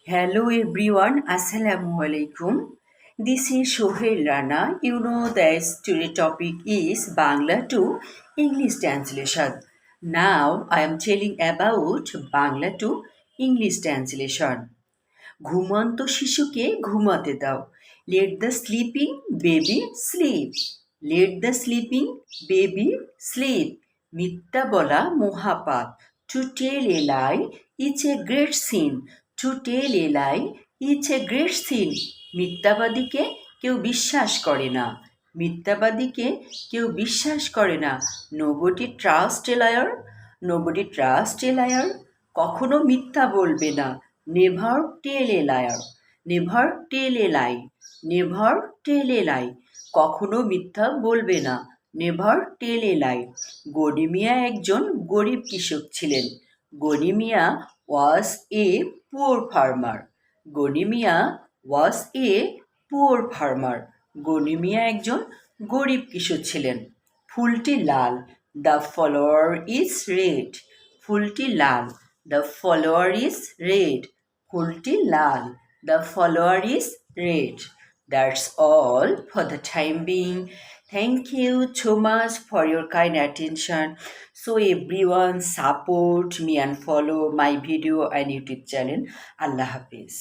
Hello everyone, Assalamu alaikum. This is Shohel Rana. You know the story topic is Bangla to English translation. Now I am telling about Bangla to English translation. ঘুমন্ত শিশুকে ঘুমাতে দাও। Let the sleeping baby sleep. Let the sleeping baby sleep. মিথ্যা বলা মহাপাপ। To tell a lie it's a great sin. To tell a lie it's a great sin. মিথ্যাবাদীকে কেউ বিশ্বাস করে না। মিথ্যাবাদীকে কেউ বিশ্বাস করে না। Nobody trust a liar. Nobody trust a liar. কখনো মিথ্যা বলবে না। Never tell a liar. Never tell a lie. Never tell a lie. কখনো মিথ্যা বলবে না। নেভার টেল এ লাই। গনি মিয়া একজন গরিব কৃষক ছিলেন। Gani Mia was a poor farmer. Gani Mia was a poor farmer. Gani Mia একজন গরিব কৃষক ছিলেন। ফুলটি লাল। The flower is red. ফুলটি লাল। The follower is red. ফুলটি লাল। The follower is red. That's all for the time being. Thank you so much for your kind attention. So everyone support me and follow my video and YouTube channel. Allah Hafiz.